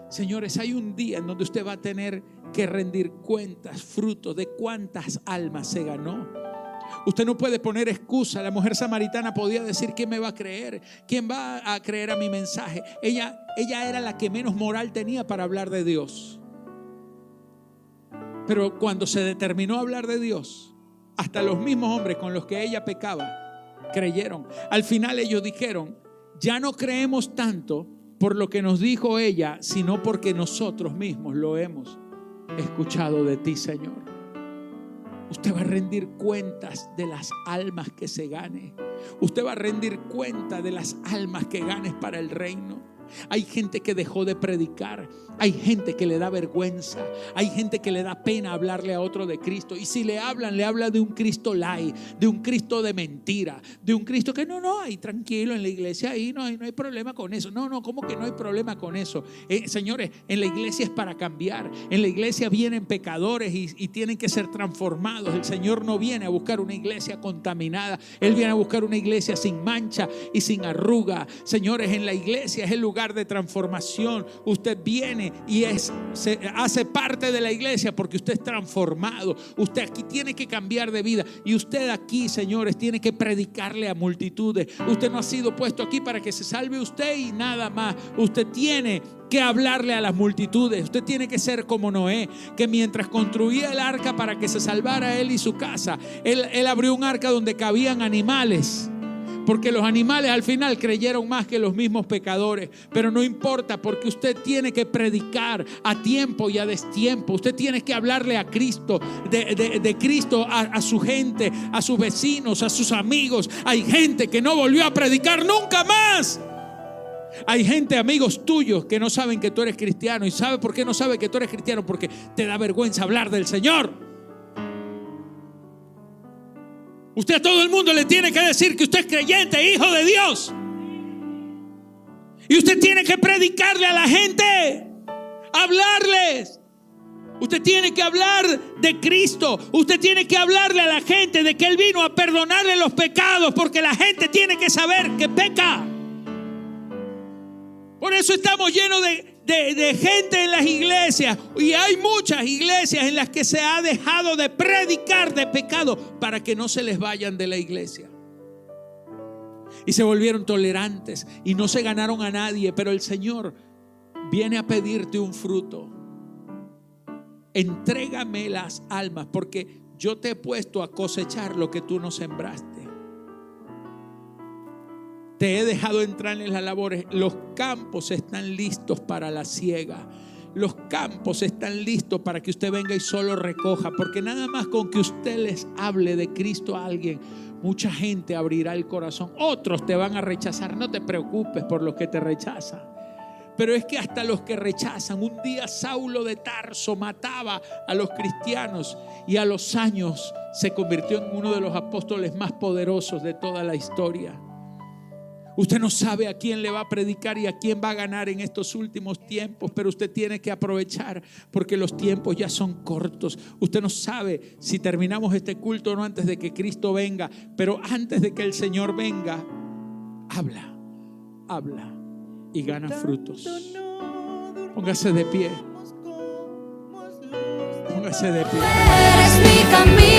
Señores, hay un día en donde usted va a tener que rendir cuentas, fruto de cuántas almas se ganó. Usted no puede poner excusa. La mujer samaritana podía decir, ¿quién me va a creer? ¿Quién va a creer a mi mensaje? Ella era la que menos moral tenía para hablar de Dios. Pero cuando se determinó a hablar de Dios, hasta los mismos hombres con los que ella pecaba creyeron. Al final ellos dijeron, ya no creemos tanto por lo que nos dijo ella, sino porque nosotros mismos lo hemos escuchado de ti, Señor. Usted va a rendir cuentas de las almas que se gane. Usted va a rendir cuenta de las almas que ganes para el reino. Hay gente que dejó de predicar. Hay gente que le da vergüenza. Hay gente que le da pena hablarle a otro de Cristo. Y si le habla de un Cristo light, de un Cristo de mentira, de un Cristo que no, ahí tranquilo en la iglesia, ahí no hay problema con eso. No, ¿cómo que no hay problema con eso? Señores, en la iglesia es para cambiar. En la iglesia vienen pecadores y tienen que ser transformados. El Señor no viene a buscar una iglesia contaminada. Él viene a buscar una iglesia sin mancha y sin arruga. Señores, en la iglesia es el lugar lugar de transformación. Usted viene y hace parte de la iglesia porque usted es transformado. Usted aquí tiene que cambiar de vida. Y usted aquí, señores, tiene que predicarle a multitudes. Usted no ha sido puesto aquí para que se salve usted y nada más. Usted tiene que hablarle a las multitudes. Usted tiene que ser como Noé, que mientras construía el arca para que se salvara él y su casa, él abrió un arca donde cabían animales, porque los animales al final creyeron más que los mismos pecadores. Pero no importa, porque usted tiene que predicar a tiempo y a destiempo. Usted tiene que hablarle a Cristo, de Cristo a su gente, a sus vecinos, a sus amigos. Hay gente que no volvió a predicar nunca más. Hay gente, amigos tuyos, que no saben que tú eres cristiano. ¿Y sabe por qué no sabe que tú eres cristiano? Porque te da vergüenza hablar del Señor. Usted a todo el mundo le tiene que decir que usted es creyente, hijo de Dios. Y usted tiene que predicarle a la gente, hablarles. Usted tiene que hablar de Cristo. Usted tiene que hablarle a la gente de que Él vino a perdonarle los pecados, porque la gente tiene que saber que peca. Por eso estamos llenos de gente en las iglesias. Y hay muchas iglesias en las que se ha dejado de predicar de pecado para que no se les vayan de la iglesia. Y se volvieron tolerantes y no se ganaron a nadie. Pero el Señor viene a pedirte un fruto. Entrégame las almas, porque yo te he puesto a cosechar lo que tú no sembraste. Te he dejado entrar en las labores. Los campos están listos para la siega. Los campos están listos para que usted venga y solo recoja. Porque nada más con que usted les hable de Cristo a alguien, mucha gente abrirá el corazón. Otros te van a rechazar. No te preocupes por los que te rechazan. Pero es que hasta los que rechazan. Un día Saulo de Tarso mataba a los cristianos y a los años se convirtió en uno de los apóstoles más poderosos de toda la historia. Usted no sabe a quién le va a predicar y a quién va a ganar en estos últimos tiempos, pero usted tiene que aprovechar porque los tiempos ya son cortos. Usted no sabe si terminamos este culto o no antes de que Cristo venga, pero antes de que el Señor venga, habla y gana frutos. Póngase de pie. Póngase de pie. Eres mi camino.